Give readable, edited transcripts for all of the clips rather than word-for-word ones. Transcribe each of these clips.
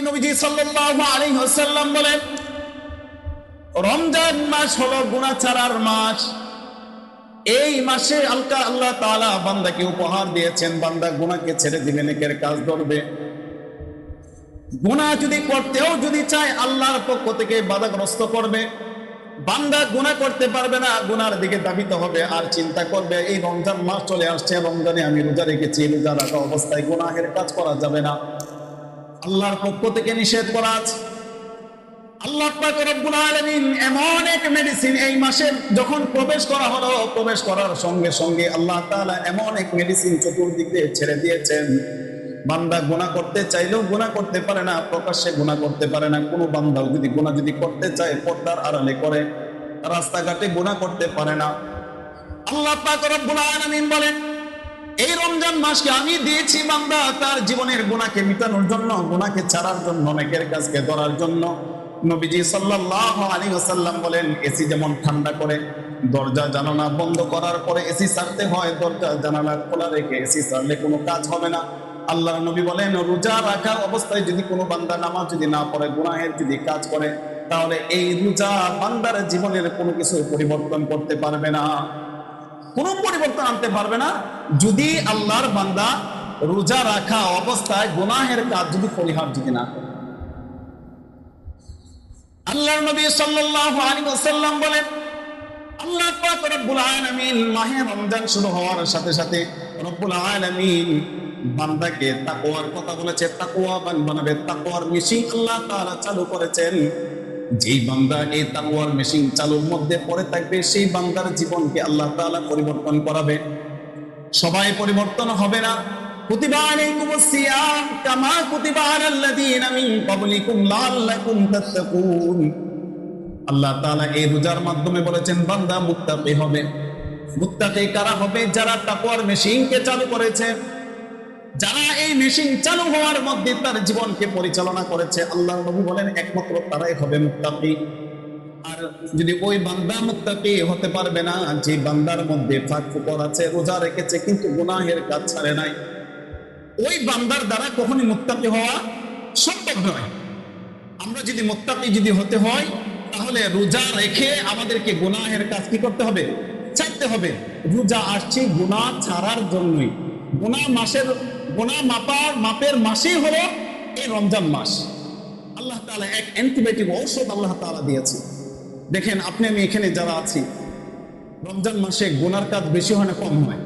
নবীজি সাল্লাল্লাহু আলাইহি ওয়াসাল্লাম বলেন, রমজান মাস হলো গুনাহ ছাড়ার মাস। এই মাসে আল্লাহ তাআলা বান্দাকে উপহার দিয়েছেন, বান্দা গুনাহকে ছেড়ে দিবে, নেকের কাজ ধরবে। গুনাহ যদি করতেও যদি চায় আল্লাহর পক্ষ থেকে বাধাগ্রস্ত করবে। বান্দা গুনাহ করতে পারবে না, গুনার দিকে ধাবিত হবে আর চিন্তা করবে এই রমজান মাস চলে আসছে, রমজানে আমি রোজা রেখেছি, রোজা রাখা অবস্থায় গুনাহের কাজ করা যাবে না, আল্লাহর পক্ষ থেকে নিষেধ করা আছে। আল্লাহ পাক রব্বুল আলামিন এমন এক মেডিসিন এই মাসে যখন প্রবেশ করা হলো, প্রবেশ করার সঙ্গে সঙ্গে আল্লাহ তাআলা এমন এক মেডিসিন চতুর্দিক দিয়ে ছেড়ে দিয়েছেন। বান্দা গুনাহ করতে চাইলেও গুনাহ করতে পারে না, প্রকাশ্যে গুনাহ করতে পারে না। কোনো বান্দাও যদি গুনাহ যদি করতে চায় পর্দার আড়ালে করে, রাস্তাঘাটে গুনাহ করতে পারে না। আল্লাহ পাক রব্বুল আলামিন বলেন, এই রমজান মাসকে আমি দিয়েছি বান্দা তার জীবনের গুনাহকে মিটানোর জন্য, গুনাহকে ছাড়ার জন্য, নেকের কাজকে ধরার জন্য। নবীজি সাল্লাল্লাহু আলাইহি ওয়াসাল্লাম বলেন, এসি যেমন ঠান্ডা করে, দরজা জানালা বন্ধ করার পরে এসি ছাড়তে হয়, দরজা জানালা খোলা রেখে এসি ছাড়লে কোনো কাজ হবে না। আল্লাহর নবী বলেন, রোজা রাখা অবস্থায় যদি কোনো বান্দা নামাজ যদি না পড়ে, গুনাহের যদি কাজ করে, তাহলে এই রোজা বান্দার জীবনের কোনো কিছু পরিবর্তন করতে পারবে না, কোনো পরিবর্তন আনতে পারবে না। যদি আল্লাহর বান্দা রোজা রাখা অবস্থায় গুনাহের কাজ যদি পরিহার যদি না করে। আল্লাহর নবী সাল্লাল্লাহু আলাইহি ওয়াসাল্লাম বলেন, আল্লাহ পাক রব্বুল আলামিন মাহে রমজান শুরু হওয়ার সাথে সাথে রব্বুল আলামিন বান্দাকে তাকওয়ার কথা বলেছে, তাকওয়াবান বানাবে। তাকওয়ার মেশিন আল্লাহ তাআলা চালু করেছেন। যেই বান্দা এই তাকওয়ার মেশিন চালুর মধ্যে পড়ে থাকবে, সেই বান্দার জীবনকে আল্লাহ তাআলা পরিবর্তন করাবে। সবাই পরিবর্তন হবে না। কুতিবা আলাইকুমুস সিয়াম কামা কুতিবা আলাল্লাযীনা মিন ক্বাবলিকুম লাআল্লাকুম তাত্তাকুন। আল্লাহ তাআলা এই রোজার মাধ্যমে বলেছেন বান্দা মুত্তাকি হবে। মুত্তাকি কারা হবে? যারা তাকওয়ার মেশিনকে চালু করেছে, যারা এই মেশিন চালু হওয়ার মধ্যে তার জীবনকে পরিচালনা করেছে। আল্লাহর নবী বলেন একমাত্র তারাই হবে মুত্তাকি। আর যদি ওই বান্দা মুত্তাকি হতে পারবে না যে বান্দার মধ্যে ফাঁক ফোকর আছে, রোজা রেখেছে কিন্তু গুনাহের কাজ ছাড়ে নাই, ওই বান্দার দ্বারা কখনই মুত্তাকি হওয়া সম্ভব নয়। আমরা যদি মুত্তাকি যদি হতে হয়, তাহলে রোজা রেখে আমাদেরকে গুনাহের কাজ কি করতে হবে? ছাড়তে হবে। রোজা আসছে গুনাহ ছাড়ার জন্যই। গুনাহ মাপের মাসই হলো এই রমজান মাস। আল্লাহ তাআলা এক অ্যান্টিবায়োটিক ঔষধ আল্লাহ তাআলা দিয়েছে। দেখেন আপনি আমি এখানে যারা আছি, রমজান মাসে গুনার কাজ বেশি হয় না কম হয়?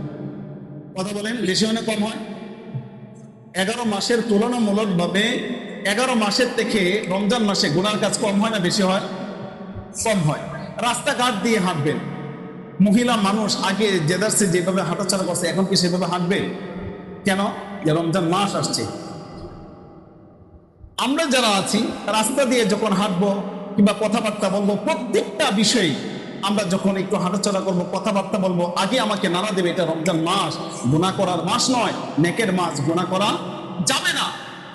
কথা বলেন, বেশি হয় না কম হয়? 11 মাসের তুলনামূলকভাবে 11 মাসের থেকে রমজান মাসে গুনার কাজ কম হয় না বেশি হয়? কম হয়। রাস্তাঘাট দিয়ে হাঁটবেন, মহিলা মানুষ আগে জেদারসে যেভাবে হাঁটাচলা করছে এখন কি সেভাবে হাঁটবে? কেন? যে রমজান মাস আসছে। আমরা যারা আছি রাস্তা দিয়ে যখন হাঁটবো কিংবা কথাবার্তা বলবো, প্রত্যেকটা বিষয়ে আমরা যখন একটু হাঁটাচলা করবো, কথাবার্তা বলবো, আগে আমাকে নাড়া দেবে এটা রমজান মাস, গুনাহ করার মাস নয়, নেকের মাস, গুনাহ করা যাবে না।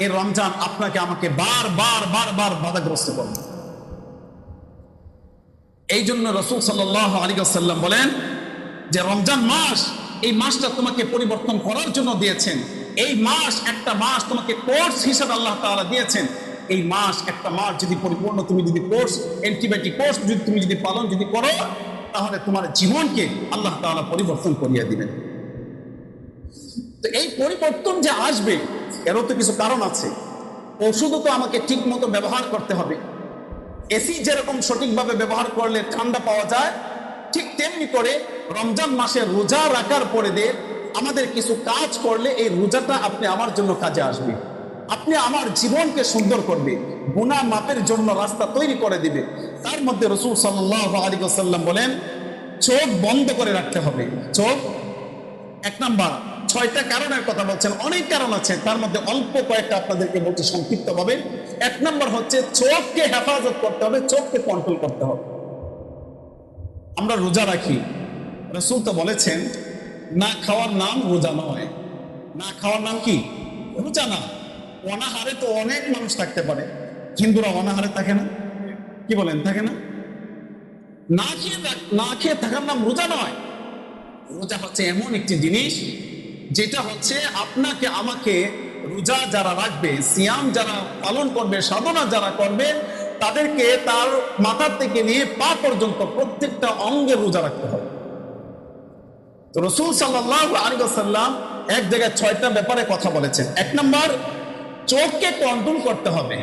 এই রমজান আপনাকে আমাকে বারবার বাধাগ্রস্ত করবে। এই জন্য রাসূল সাল্লাল্লাহু আলাইহি ওয়াসাল্লাম বলেন যে রমজান মাস, এই মাসটা তোমাকে পরিবর্তন করার জন্য দিয়েছেন। এই মাস একটা মাস তোমাকে কোর্স হিসেবে আল্লাহ তাআলা দিয়েছেন। এই মাস একটা মাস যদি পরিপূর্ণ তুমি যদি কোর্স, অ্যান্টিবায়োটিক কোর্স যদি তুমি যদি পালন যদি করো, তাহলে তোমার জীবনকে আল্লাহ তাআলা পরিবর্তন করিয়ে দিবেন। তো এই পরিবর্তন যে আসবে এরও তো কিছু কারণ আছে। ওষুধও তো আমাকে ঠিক মতো ব্যবহার করতে হবে। এসি যেরকম সঠিকভাবে ব্যবহার করলে ঠান্ডা পাওয়া যায়, ঠিক তেমনি করে রমজান মাসে রোজা রাখার পরে দিয়ে আমাদের কিছু কাজ করলে এই রোজাটা আপনি আমার জন্য কাজে আসবে, আপনি আমার জীবনকে সুন্দর করবে, গুনাহ মাপের জন্য রাস্তা তৈরি করে দিবে। তার মধ্যে রাসূল সাল্লাল্লাহু আলাইহি ওয়াসাল্লাম বলেন চোখ বন্ধ করে রাখতে হবে। চোখ, এক নাম্বার, 6টা কারণের কথা বলছেন, অনেক কারণ আছে, তার মধ্যে অল্প কয়েকটা আপনাদেরকে বলছি সংক্ষিপ্তভাবে। 1 নম্বর হচ্ছে চোখকে হেফাজত করতে হবে, চোখকে কন্ট্রোল করতে হবে। আমরা রোজা রাখি, রাসূল তো বলেছেন না খাওয়ার নাম রোজা নয়। না খাওয়ার নাম কি? রোজা না। অনাহারে তো অনেক মানুষ থাকতে পারে, হিন্দুরা অনাহারে থাকে না? কি বলেন, থাকে না? না খেয়ে থাকার নাম রোজা নয়। রোজা হচ্ছে এমন একটি জিনিস যেটা হচ্ছে আপনাকে আমাকে রোজা যারা রাখবে, সিয়াম যারা পালন করবে, সাধনা যারা করবে, তাদেরকে তার মাথার থেকে নিয়ে পা পর্যন্ত প্রত্যেকটা অঙ্গে রোজা রাখতে হবে। তো রাসূল সাল্লাল্লাহু আলাইহি ওয়াসাল্লাম এক জায়গায় 6টা ব্যাপারে কথা বলেছেন। 1 নম্বর, চোখকে কন্ট্রোল করতে হবে।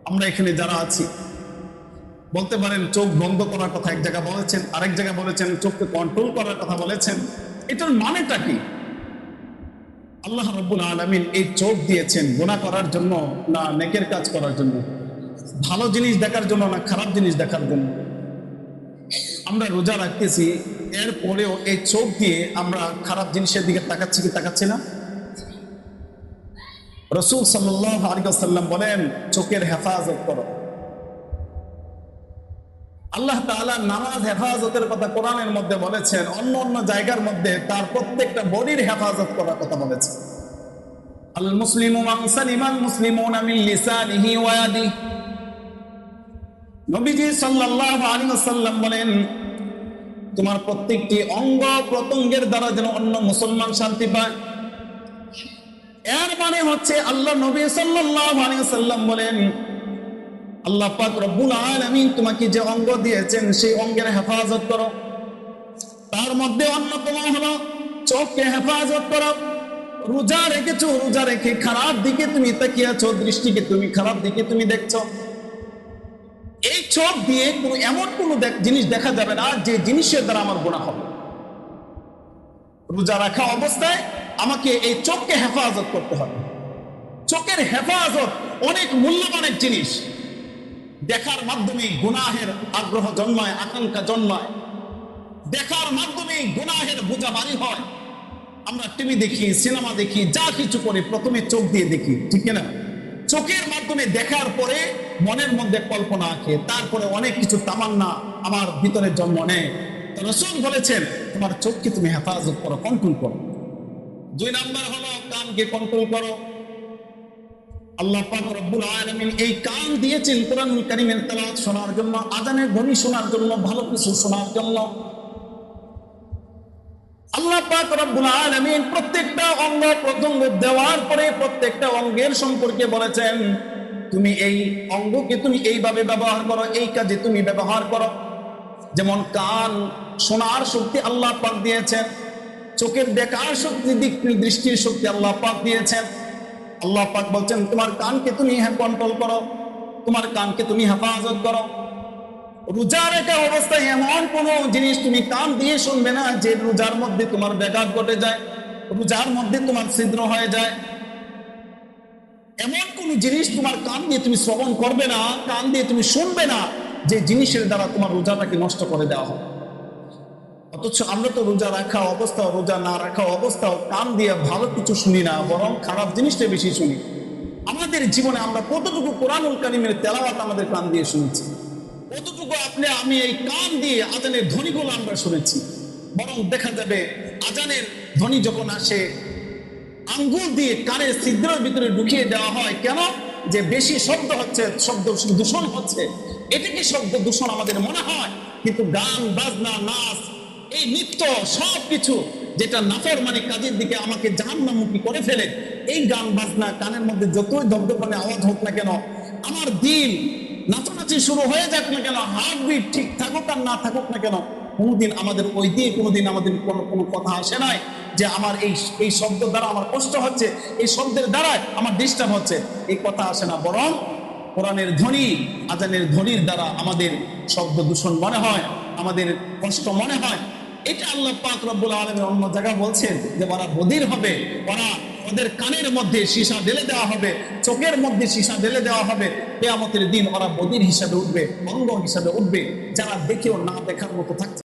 আমরা এখানে যারা আছি বলতে পারেন চোখ বন্ধ করার কথা এক জায়গায় বলেছেন, আরেক জায়গায় বলেছেন চোখকে কন্ট্রোল করার কথা বলেছেন। এটার মানেটা কি? আল্লাহ রাব্বুল আলামিন এই চোখ দিয়েছেন গুনাহ করার জন্য না নেকের কাজ করার জন্য? ভালো জিনিস দেখার জন্য না খারাপ জিনিস দেখার জন্য? আমরা রোজা রাখতেছি, এরপরেও এই চোখ দিয়ে আমরা খারাপ জিনিসের দিকে তাকাচ্ছি কি তাকাচ্ছি না? রাসূল সাল্লাল্লাহু আলাইহি ওয়াসাল্লাম বলেন চোখের হেফাজত করো। আল্লাহ তাআলা নামাজ হেফাজতের কথা কোরআনের মধ্যে বলেছেন, অন্য অন্য জায়গার মধ্যে তার প্রত্যেকটা বডির হেফাজত করার কথা বলেছেন। আল মুসলিমু মান সালিমাল মুসলিমুনা মিন লিসানিহি ওয়া ইয়াদিহি। নবীজি সাল্লাল্লাহু আলাইহি ওয়াসাল্লাম বলেন তোমার প্রত্যেকটি অঙ্গ প্রত্যঙ্গের দ্বারা যেন অন্য মুসলমান শান্তি পায়। এর মানে হচ্ছে আল্লাহ নবী সাল্লাল্লাহু আলাইহি ওয়াসাল্লাম বলেন আল্লাহ পাক রব্বুল আলামিন তোমাকে যে অঙ্গ দিয়েছেন সেই অঙ্গের হেফাজত করো। তার মধ্যে অন্যতম হলো চোখকে হেফাজত করো। রোজা রেখেছো, রোজা রেখে খারাপ দিকে তুমি তাকিয়েছো, দৃষ্টিকে তুমি খারাপ দিকে তুমি দেখছো। এই চোখ দিয়ে এমন কোনো জিনিস দেখা যাবে না যে জিনিসের দ্বারা আমার গুনাহ হবে। রোজা রাখা অবস্থায় আমাকে এই চোখকে হেফাজত করতে হবে। চোখের হেফাজত অনেক মূল্যবান এক জিনিস। দেখার মাধ্যমে গুনাহের আগ্রহ জন্মায়, আকাঙ্ক্ষা জন্মায়। দেখার মাধ্যমে গুনাহের বোঝা ভারী হয়। আমরা টিভি দেখি, সিনেমা দেখি, যা কিছু করি প্রথমে চোখ দিয়ে দেখি, ঠিক না? চোখের মাধ্যমে দেখার পরে মনের মধ্যে কল্পনা আঁকে, তারপরে অনেক কিছু তামান্না আমার ভিতরে জন্ম নেয়। রাসূল বলেছেন তোমার চোখকে তুমি হেফাজত করো, কন্ট্রোল করো। 2 নাম্বার হলো কানকে কন্ট্রোল করো। আল্লাহ পাক রব্বুল আলামিন এই কান দিয়েছেন কোরআনুল কারীমের তেলাওয়াত শোনার জন্য, আযানের ধ্বনি শোনার জন্য, ভালো কিছু শোনার জন্য। আল্লাহ পাক রব্বুল আলামিন প্রত্যেকটা অঙ্গ প্রত্যঙ্গ দেওয়ার পরে প্রত্যেকটা অঙ্গের সম্পর্কে বলেছেন তুমি এই অঙ্গকে তুমি এইভাবে ব্যবহার করো, এই কাজে তুমি ব্যবহার করো। যেমন কান শোনার শক্তি আল্লাহ পাক দিয়েছেন, চোখের দেখার শক্তি, দৃষ্টির শক্তি আল্লাহ পাক দিয়েছেন। আল্লাহ পাক বলছেন তোমার কানকে তুমি কন্ট্রোল করো, তোমার কানকে তুমি হেফাজত করো। রোজা রাখা অবস্থায় এমন কোন জিনিস তুমি কান দিয়ে শুনবে না যে রোজার মধ্যে তোমার ব্যাঘাত ঘটে যায়, রোজার মধ্যে তোমার ছিদ্র হয়ে যায়। এমন কোন জিনিস তোমার কান দিয়ে তুমি শ্রবণ করবে না, কান দিয়ে তুমি শুনবে না যে জিনিসের দ্বারা তোমার রোজাটাকে নষ্ট করে দেওয়া হয়। অথচ আমরা তো রোজা রাখা অবস্থা, রোজা না রাখা অবস্থাও কান দিয়ে ভালো কিছু শুনি না, বরং খারাপ জিনিসটা বেশি শুনি। আমাদের জীবনে আমরা কতটুকু কোরআনুল কারীমের তেলাওয়াত আমাদের কান দিয়ে শুনেছি, কতটুকু আমি এই কান দিয়ে আজানের ধ্বনিগুলো আমরা শুনেছি। বরং দেখা যাবে আজানের ধ্বনি যখন আসে আঙ্গুল দিয়ে কানের ছিদ্রের ভিতরে ঢুকিয়ে দেওয়া হয়। কেন? যে বেশি শব্দ হচ্ছে, শব্দ দূষণ হচ্ছে, এটাকে শব্দ দূষণ আমাদের মনে হয়। কিন্তু গান বাজনা, নাচ, এই নৃত্য সবকিছু যেটা নাফরমানি কাজের দিকে আমাকে জাহান্নামমুখী করে ফেলে, এই গান বাজনা কানের মধ্যে যতই দবদবানে আওয়াজ হোক না কেন, আমার দিল নাচানাচি শুরু হয়ে যাক না কেন, হার্টবিট ঠিক থাকুক আর না থাকুক না কেন, কোনোদিন আমাদের ওই দিয়ে কোনোদিন আমাদের কোনো কথা আসে নাই যে আমার এই শব্দ দ্বারা আমার কষ্ট হচ্ছে, এই শব্দের দ্বারা আমার ডিস্টার্ব হচ্ছে, এই কথা আসে না। বরং কোরআনের ধ্বনি, আজানের ধ্বনির দ্বারা আমাদের শব্দ দূষণ মনে হয়, আমাদের কষ্ট মনে হয়। এটা আল্লাহ পাক রব্বুল আলামিন অন্য জায়গায় বলছেন যে ওরা বধির হবে, ওদের কানের মধ্যে সীসা ঢেলে দেওয়া হবে, চোখের মধ্যে সীসা ঢেলে দেওয়া হবে। কিয়ামতের দিন ওরা বধির হিসাবে উঠবে, অন্ধ হিসাবে উঠবে, যারা দেখেও না দেখার মতো থাকছে।